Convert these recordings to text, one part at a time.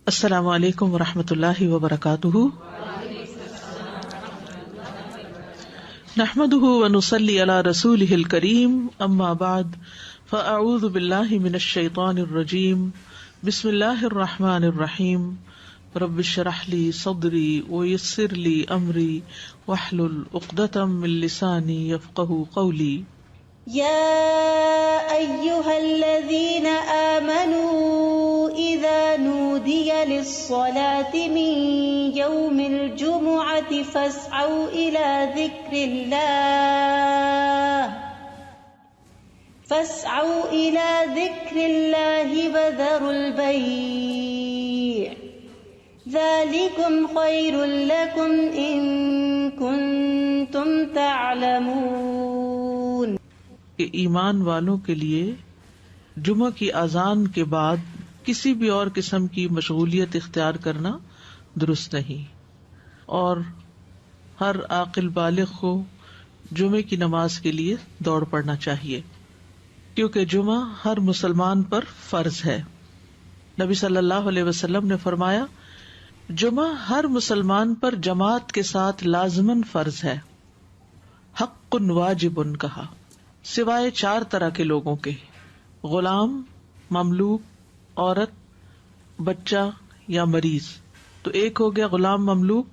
السلام علیکم ورحمۃ اللہ وبرکاتہ، نحمده ونصلی علی رسوله الکریم، اما بعد فاعوذ باللہ من الشیطان الرجیم، بسم اللہ الرحمن الرحیم، رب اشرح لی صدری ویسر لی امری واحلل عقدۃ من لسانی یفقہوا قولی۔ يا أيها الذين آمنوا إذا نودي للصلاة من يوم الجمعة فاسعوا إلى ذكر الله وذروا البيع ذلكم خير لكم إن كنتم تعلمون۔ کہ ایمان والوں کے لیے جمعہ کی اذان کے بعد کسی بھی اور قسم کی مشغولیت اختیار کرنا درست نہیں، اور ہر عاقل بالغ کو جمعے کی نماز کے لیے دوڑ پڑنا چاہیے، کیونکہ جمعہ ہر مسلمان پر فرض ہے۔ نبی صلی اللہ علیہ وسلم نے فرمایا، جمعہ ہر مسلمان پر جماعت کے ساتھ لازماً فرض ہے، حق واجب کہا، سوائے 4 طرح کے لوگوں کے: غلام، مملوک، عورت، بچہ یا مریض۔ تو ایک ہو گیا غلام مملوک،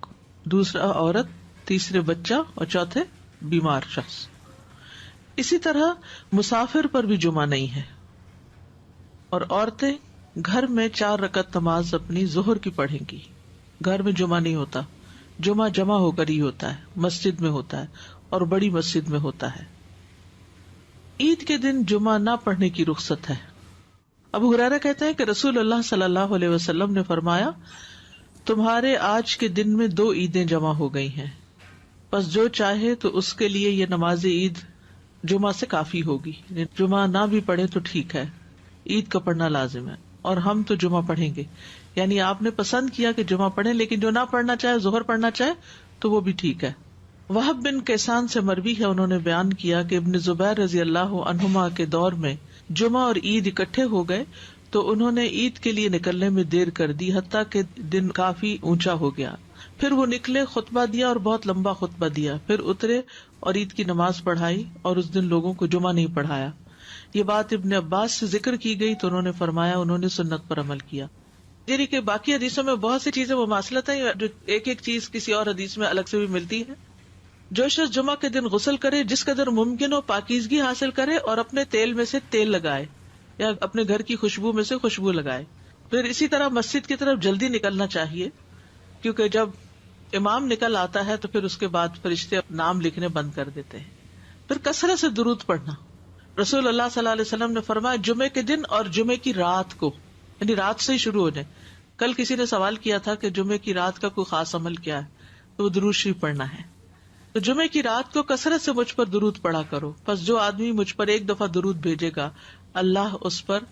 دوسرا عورت، تیسرے بچہ اور چوتھے بیمار شخص۔ اسی طرح مسافر پر بھی جمعہ نہیں ہے، اور عورتیں گھر میں 4 رکعت نماز اپنی ظہر کی پڑھیں گی۔ گھر میں جمعہ نہیں ہوتا، جمعہ جمع ہو کر ہی ہوتا ہے، مسجد میں ہوتا ہے، اور بڑی مسجد میں ہوتا ہے۔ عید کے دن جمعہ نہ پڑھنے کی رخصت ہے۔ ابو ہریرہ کہتے ہیں کہ رسول اللہ صلی اللہ علیہ وسلم نے فرمایا، تمہارے آج کے دن میں 2 عیدیں جمع ہو گئی ہیں، پس جو چاہے تو اس کے لیے یہ نماز عید جمعہ سے کافی ہوگی۔ جمعہ نہ بھی پڑھے تو ٹھیک ہے، عید کا پڑھنا لازم ہے، اور ہم تو جمعہ پڑھیں گے۔ یعنی آپ نے پسند کیا کہ جمعہ پڑھیں، لیکن جو نہ پڑھنا چاہے، ظہر پڑھنا چاہے تو وہ بھی ٹھیک ہے۔ وہب بن کیسان سے مروی ہے، انہوں نے بیان کیا کہ ابن زبیر رضی اللہ عنہما کے دور میں جمعہ اور عید اکٹھے ہو گئے تو انہوں نے عید کے لیے نکلنے میں دیر کر دی، حتیٰ کہ دن کافی اونچا ہو گیا۔ پھر وہ نکلے، خطبہ دیا اور بہت لمبا خطبہ دیا، پھر اترے اور عید کی نماز پڑھائی، اور اس دن لوگوں کو جمعہ نہیں پڑھایا۔ یہ بات ابن عباس سے ذکر کی گئی تو انہوں نے فرمایا انہوں نے سنت پر عمل کیا۔ یعنی کہ باقی حدیثوں میں بہت سی چیزیں مماثلت ہیں، جو ایک ایک چیز کسی اور حدیث میں الگ سے بھی ملتی ہے۔ جو شخص جمعہ کے دن غسل کرے، جس قدر ممکن ہو پاکیزگی حاصل کرے، اور اپنے تیل میں سے تیل لگائے یا اپنے گھر کی خوشبو میں سے خوشبو لگائے۔ پھر اسی طرح مسجد کی طرف جلدی نکلنا چاہیے، کیونکہ جب امام نکل آتا ہے تو پھر اس کے بعد فرشتے نام لکھنے بند کر دیتے ہیں۔ پھر کثرت سے درود پڑھنا۔ رسول اللہ صلی اللہ علیہ وسلم نے فرمایا، جمعے کے دن اور جمعے کی رات کو، یعنی رات سے ہی شروع ہو جائے۔ کل کسی نے سوال کیا تھا کہ جمعے کی رات کا کوئی خاص عمل کیا ہے، تو وہ درود شریف پڑھنا ہے۔ تو جمعے کی رات کو کثرت سے مجھ پر درود پڑھا کرو، پس جو آدمی مجھ پر ایک دفعہ درود بھیجے گا، اللہ اس پر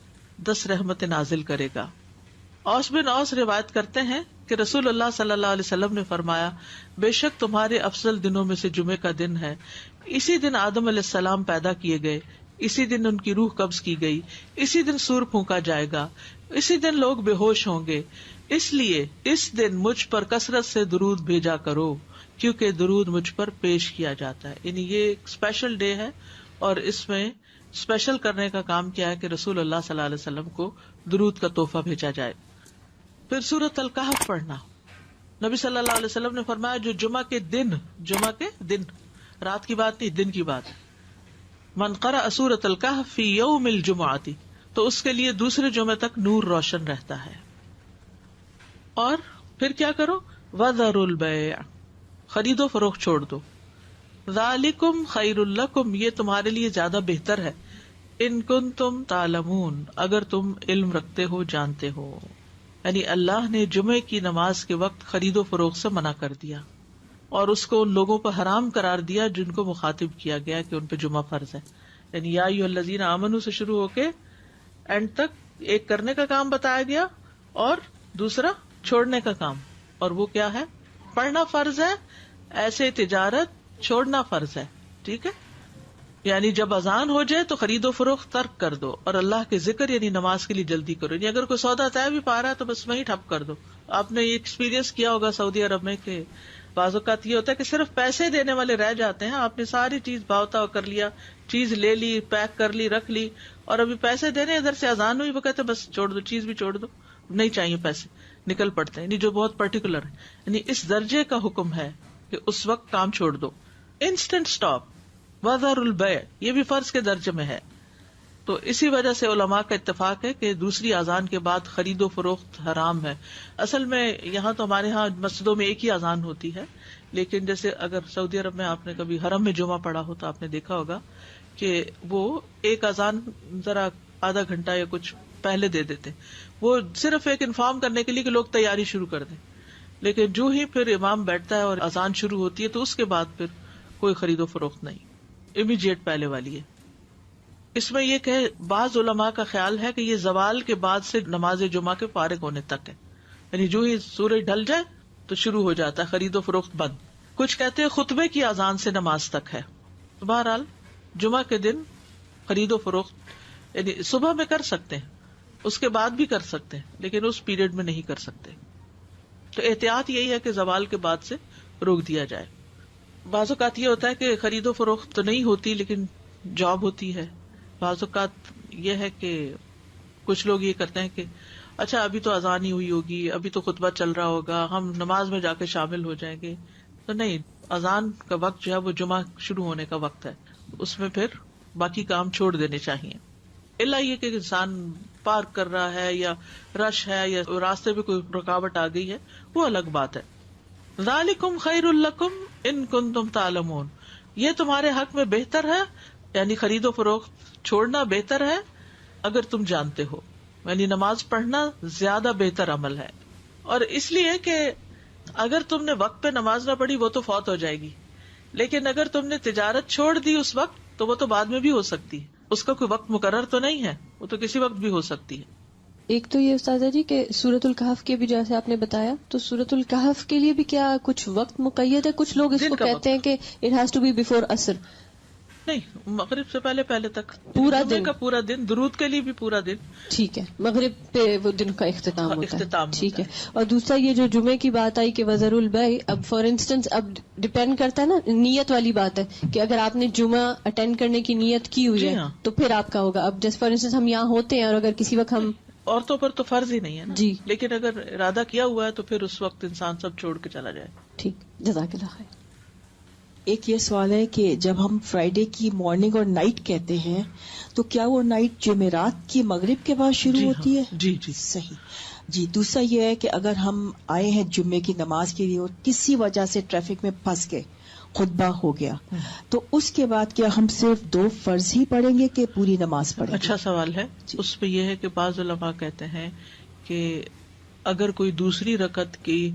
10 رحمتیں نازل کرے گا۔ اوس بن اوس روایت کرتے ہیں کہ رسول اللہ صلی اللہ علیہ وسلم نے فرمایا، بے شک تمہارے افضل دنوں میں سے جمعے کا دن ہے، اسی دن آدم علیہ السلام پیدا کیے گئے، اسی دن ان کی روح قبض کی گئی، اسی دن سور پھونکا جائے گا، اسی دن لوگ بے ہوش ہوں گے، اس لیے اس دن مجھ پر کثرت سے درود بھیجا کرو، کیونکہ درود مجھ پر پیش کیا جاتا ہے۔ یعنی یہ ایک اسپیشل ڈے ہے، اور اس میں اسپیشل کرنے کا کام کیا ہے کہ رسول اللہ صلی اللہ علیہ وسلم کو درود کا تحفہ بھیجا جائے۔ پھر سورۃ الکہف پڑھنا۔ نبی صلی اللہ علیہ وسلم نے فرمایا، جو جمعہ کے دن، رات کی بات نہیں، دن کی بات، من قرأ سورۃ الکہف فی یوم الجمعۃ، تو اس کے لیے دوسرے جمعے تک نور روشن رہتا ہے۔ اور پھر کیا کرو؟ وذروا البیع، خرید و فروخت چھوڑ دو۔ ذالکم خیر لکم، یہ تمہارے لیے زیادہ بہتر ہے، ان کنتم تعلمون، اگر تم علم رکھتے ہو، جانتے ہو۔ یعنی اللہ نے جمعے کی نماز کے وقت خرید و فروخت سے منع کر دیا، اور اس کو ان لوگوں پر حرام قرار دیا جن کو مخاطب کیا گیا کہ ان پہ جمعہ فرض ہے۔ یعنی یا ایھا الذین آمنوا سے شروع ہو کے اینڈ تک ایک کرنے کا کام بتایا گیا اور دوسرا چھوڑنے کا کام، اور وہ کیا ہے؟ پڑھنا فرض ہے، ایسے تجارت چھوڑنا فرض ہے۔ ٹھیک ہے، یعنی جب اذان ہو جائے تو خرید و فروخت ترک کر دو اور اللہ کے ذکر یعنی نماز کے لیے جلدی کرو. یعنی اگر کوئی سودا طے بھی پا رہا ہے تو بس وہیں ٹھپ کر دو. آپ نے یہ ایکسپیرینس کیا ہوگا سعودی عرب میں کہ بعض اوقات یہ ہوتا ہے کہ صرف پیسے دینے والے رہ جاتے ہیں. آپ نے ساری چیز بھاؤ تاؤ کر لیا, چیز لے لی, پیک کر لی, رکھ لی, اور ابھی پیسے دینے ادھر سے اذان ہوئی, وہ کہتے بس چھوڑ دو, چیز بھی چھوڑ دو, نہیں چاہیے پیسے, نکل پڑتے ہیں. یعنی جو بہت پرٹیکولر ہے, یعنی اس درجے کا حکم ہے کہ اس وقت کام چھوڑ دو. انسٹنٹ اسٹاپ, وذر البیع, یہ بھی فرض کے درجے میں ہے. تو اسی وجہ سے علماء کا اتفاق ہے کہ دوسری اذان کے بعد خرید و فروخت حرام ہے. اصل میں یہاں تو ہمارے ہاں مسجدوں میں ایک ہی اذان ہوتی ہے, لیکن جیسے اگر سعودی عرب میں آپ نے کبھی حرم میں جمعہ پڑھا ہو تو آپ نے دیکھا ہوگا کہ وہ ایک اذان ذرا آدھا گھنٹہ یا کچھ پہلے دے دیتے, وہ صرف ایک انفارم کرنے کے لیے کہ لوگ تیاری شروع کر دیں. لیکن جو ہی پھر امام بیٹھتا ہے اور اذان شروع ہوتی ہے تو اس کے بعد پھر کوئی خرید و فروخت نہیں, امیڈیٹ پہلے والی ہے. اس میں یہ کہ بعض علماء کا خیال ہے کہ یہ زوال کے بعد سے نماز جمعہ کے فارغ ہونے تک ہے, یعنی جو ہی سورج ڈھل جائے تو شروع ہو جاتا ہے خرید و فروخت بند. کچھ کہتے ہیں خطبے کی اذان سے نماز تک ہے. بہرحال جمعہ کے دن خرید و فروخت یعنی صبح میں کر سکتے ہیں, اس کے بعد بھی کر سکتے ہیں, لیکن اس پیریڈ میں نہیں کر سکتے. تو احتیاط یہی ہے کہ زوال کے بعد سے روک دیا جائے. بعض اوقات یہ ہوتا ہے کہ خرید و فروخت تو نہیں ہوتی لیکن جاب ہوتی ہے. بعض اوقات یہ ہے کہ کچھ لوگ یہ کرتے ہیں کہ اچھا ابھی تو اذان ہی ہوئی ہوگی, ابھی تو خطبہ چل رہا ہوگا, ہم نماز میں جا کے شامل ہو جائیں گے. تو نہیں, اذان کا وقت جو ہے وہ جمعہ شروع ہونے کا وقت ہے, اس میں پھر باقی کام چھوڑ دینے چاہیے. الا یہ کہ انسان پارک کر رہا ہے یا رش ہے یا راستے میں کوئی رکاوٹ آ گئی ہے, وہ الگ بات ہے. ذالکم خیر لکم ان کنتم تعلمون, یہ تمہارے حق میں بہتر ہے, یعنی خرید و فروخت چھوڑنا بہتر ہے اگر تم جانتے ہو. یعنی نماز پڑھنا زیادہ بہتر عمل ہے. اور اس لیے کہ اگر تم نے وقت پہ نماز نہ پڑھی وہ تو فوت ہو جائے گی, لیکن اگر تم نے تجارت چھوڑ دی اس وقت تو وہ تو بعد میں بھی ہو سکتی ہے, اس کا کوئی وقت مقرر تو نہیں ہے, وہ تو کسی وقت بھی ہو سکتی ہے. ایک تو یہ استاذہ جی کہ سورۃ الکہف کے بھی جیسے آپ نے بتایا, تو سورۃ الکہف کے لیے بھی کیا کچھ وقت مقید ہے؟ کچھ لوگ اس کو کہتے ہیں کہ it has to be before عصر. نہیں, مغرب سے پہلے تک پورا دن کا پورا دن, درود کے لیے بھی پورا دن. ٹھیک ہے, مغرب پہ وہ دن کا اختتام ہوتا ہے. ٹھیک ہے. ہے. اور دوسرا یہ جو جمعے کی بات آئی کہ وذر البیع, اب فار انسٹنس اب ڈپینڈ کرتا ہے نا, نیت والی بات ہے کہ اگر آپ نے جمعہ اٹینڈ کرنے کی نیت کی ہوئی ہے تو پھر آپ کا ہوگا. اب جیسے فار انسٹنس ہم یہاں ہوتے ہیں اور اگر کسی وقت ہم, عورتوں پر تو فرض ہی نہیں ہے نا جی, لیکن اگر ارادہ کیا ہوا ہے تو پھر اس وقت انسان سب چھوڑ کے چلا جائے. ٹھیک, جزاک اللہ خیر. ایک یہ سوال ہے کہ جب ہم فرائیڈے کی مارننگ اور نائٹ کہتے ہیں تو کیا وہ نائٹ جمعرات کی مغرب کے بعد شروع ہوتی ہے؟ جی صحیح. جی, دوسرا یہ ہے کہ اگر ہم آئے ہیں جمعے کی نماز کے لیے اور کسی وجہ سے ٹریفک میں پھنس گئے, خطبہ ہو گیا, تو اس کے بعد کیا ہم صرف 2 فرض ہی پڑھیں گے کہ پوری نماز پڑھیں گے؟ اچھا سوال ہے. اس پہ یہ ہے کہ بعض علماء کہتے ہیں کہ اگر کوئی دوسری رکعت کی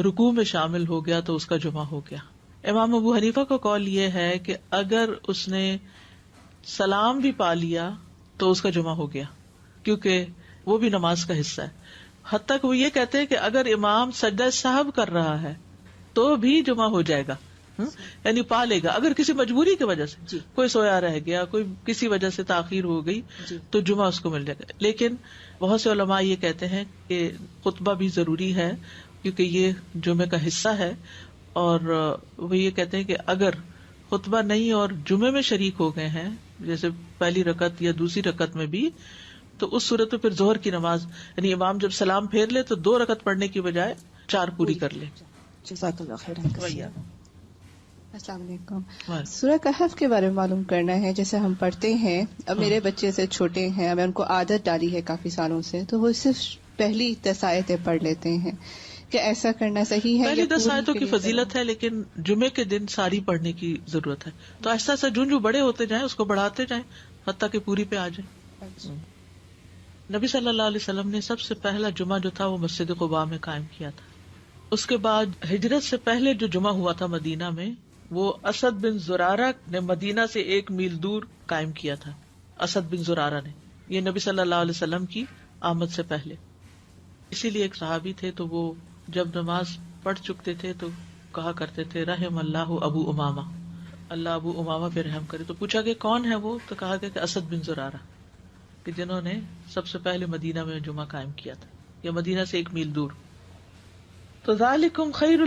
رکوع میں شامل ہو گیا تو اس کا جمعہ ہو گیا. امام ابو حنیفہ کا قول یہ ہے کہ اگر اس نے سلام بھی پا لیا تو اس کا جمعہ ہو گیا, کیونکہ وہ بھی نماز کا حصہ ہے. حتیٰ کہ وہ یہ کہتے ہیں کہ اگر امام سجدہ سہو کر رہا ہے تو بھی جمعہ ہو جائے گا, یعنی پا لے گا. اگر کسی مجبوری کی وجہ سے کوئی سویا رہ گیا, کوئی کسی وجہ سے تاخیر ہو گئی تو جمعہ اس کو مل جائے گا. لیکن بہت سے علماء یہ کہتے ہیں کہ خطبہ بھی ضروری ہے کیونکہ یہ جمعے کا حصہ ہے, اور وہ یہ کہتے ہیں کہ اگر خطبہ نہیں اور جمعے میں شریک ہو گئے ہیں, جیسے پہلی رکعت یا دوسری رکعت میں بھی, تو اس صورت میں پھر ظہر کی نماز یعنی امام جب سلام پھیر لے تو 2 رکعت پڑھنے کی بجائے 4 پوری کر لے. جزاک اللہ خیر. السلام علیکم. سورہ کہف کے بارے میں معلوم کرنا ہے. جیسے ہم پڑھتے ہیں, اب میرے بچے سے چھوٹے ہیں, اب ان کو عادت ڈالی ہے کافی سالوں سے, تو وہ صرف پہلی 10 آیتیں پڑھ لیتے ہیں. کہ ایسا کرنا صحیح ہے؟ پہلی 10 آیتوں کی فضیلت ہے, لیکن جمعے کے دن ساری پڑھنے کی ضرورت ہے. تو ایسا ایسا جو بڑے ہوتے جائیں اس کو بڑھاتے جائیں حتیٰ کہ پوری پہ آ جائے. نبی صلی اللہ علیہ وسلم نے سب سے پہلا جمعہ جو تھا وہ مسجد قباء میں قائم کیا تھا. اس کے بعد ہجرت سے پہلے جو جمعہ ہوا تھا مدینہ میں, وہ اسد بن زرارہ نے مدینہ سے 1 میل دور قائم کیا تھا. اسد بن زرارہ نے, یہ نبی صلی اللہ علیہ وسلم کی آمد سے پہلے. اسی لیے ایک صحابی تھے تو وہ جب نماز پڑھ چکتے تھے تو کہا کرتے تھے رحم اللہ ابو امامہ, اللہ ابو امامہ پہ رحم کرے. تو پوچھا کہ کون ہے وہ؟ تو کہا گیا کہ اسد بن زرارہ، کہ جنہوں نے سب سے پہلے مدینہ میں جمعہ قائم کیا تھا، یا مدینہ سے 1 میل دور. تو ذالکم خیر